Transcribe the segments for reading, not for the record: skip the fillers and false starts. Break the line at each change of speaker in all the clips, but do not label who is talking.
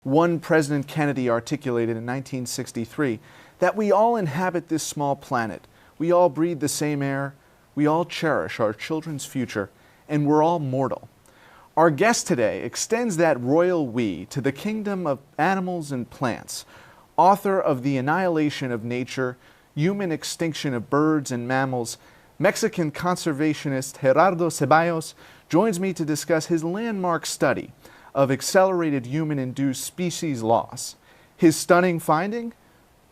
One President Kennedy articulated in 1963 that we all inhabit this small planet, we all breathe the same air, we all cherish our children's future, and we're all mortal. Our guest today extends that royal we to the kingdom of animals and plants. Author of The Annihilation of Nature, Human Extinction of Birds and Mammals, Mexican conservationist Gerardo Ceballos joins me to discuss his landmark study of accelerated human-induced species loss. His stunning finding?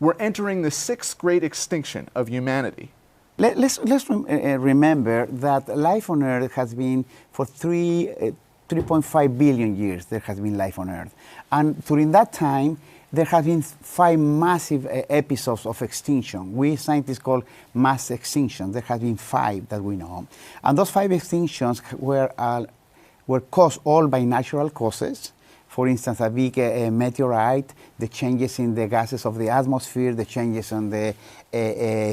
We're entering the sixth great extinction of humanity.
Let's remember that life on Earth has been for 3.5 billion years there has been life on Earth. And during that time, there have been 5 massive episodes of extinction. We scientists call mass extinction. There have been 5 that we know. And those 5 extinctions were caused all by natural causes. For instance, a big meteorite, the changes in the gases of the atmosphere, the changes on the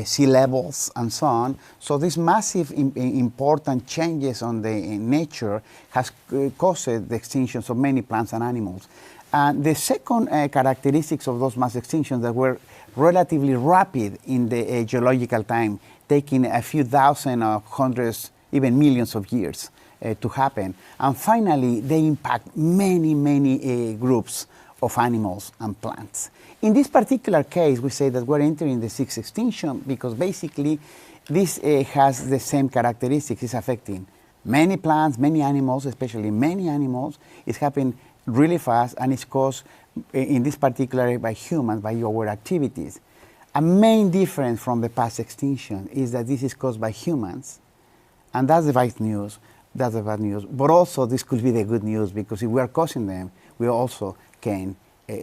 sea levels, and so on. So these massive, important changes on the nature has caused the extinctions of many plants and animals. And the second characteristics of those mass extinctions that were relatively rapid in the geological time, taking a few thousand or hundreds, even millions of years to happen. And finally, they impact many groups of animals and plants. In this particular case, we say that we're entering the sixth extinction because basically this has the same characteristics. It's affecting many plants, many animals, especially many animals. It's happening really fast, and it's caused, in this particular, by humans, by our activities. A main difference from the past extinction is that this is caused by humans, and that's the bad news. That's the bad news. But also, this could be the good news, because if we are causing them, we also can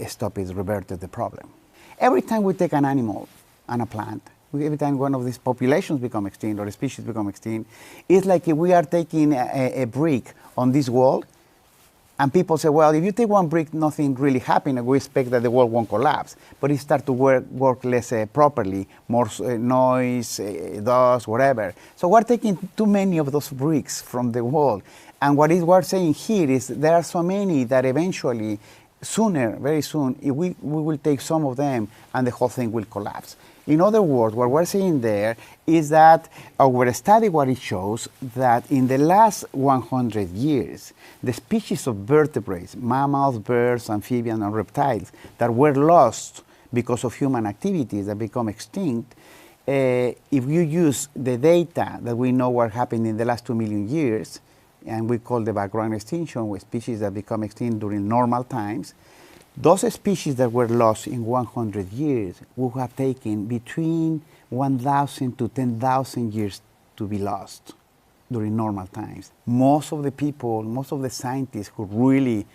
stop it, revert the problem. Every time we take an animal and a plant, every time one of these populations become extinct or a species become extinct, it's like if we are taking a brick on this wall. And people say, well, if you take one brick, nothing really happens, and we expect that the wall won't collapse. But it starts to work less properly, more noise, dust, whatever. So we're taking too many of those bricks from the wall. And what we're saying here is there are so many that eventually, sooner, very soon, we will take some of them and the whole thing will collapse. In other words, what we're saying there is that our study, what it shows, that in the last 100 years, the species of vertebrates, mammals, birds, amphibians, and reptiles that were lost because of human activities that become extinct, if you use the data that we know what happened in the last 2 million years, and we call the background extinction, with species that become extinct during normal times, those species that were lost in 100 years would have taken between 1,000 to 10,000 years to be lost during normal times. Most of the people, most of the scientists who really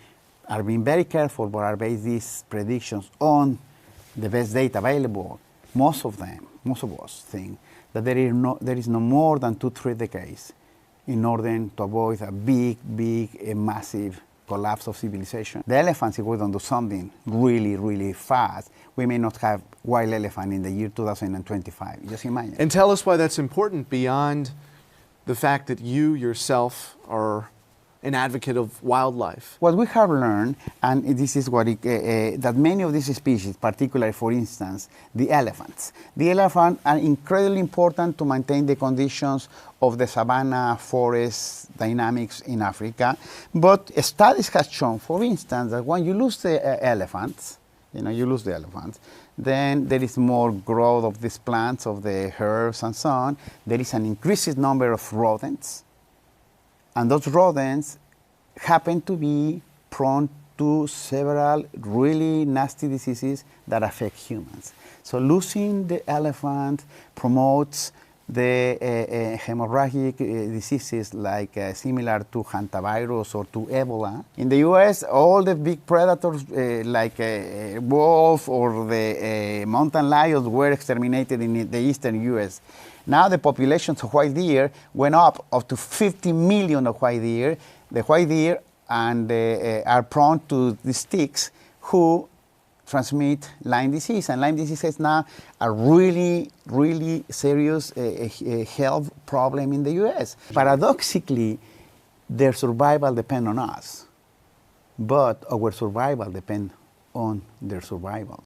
are being very careful but are based these predictions on the best data available, most of us think that there is no more than 2-3 decades in order to avoid a big, massive collapse of civilization. The elephants, if we don't do something really fast, we may not have wild elephant in the year 2025. Just imagine.
And tell us why that's important beyond the fact that you yourself are an advocate of wildlife.
What we have learned, and this is what that many of these species, particularly, for instance, the elephants are incredibly important to maintain the conditions of the savanna forest dynamics in Africa. But studies have shown, for instance, that when you lose the elephants, then there is more growth of these plants, of the herbs and so on. There is an increased number of rodents. And those rodents happen to be prone to several really nasty diseases that affect humans. So losing the elephant promotes the hemorrhagic diseases like similar to hantavirus or to Ebola. In the US, all the big predators like wolf or the mountain lions were exterminated in the eastern US. Now the populations of white deer went up to 50 million of white deer. The white deer are prone to the ticks who transmit Lyme disease. And Lyme disease is now a really serious health problem in the US. Paradoxically, their survival depends on us, but our survival depends on their survival.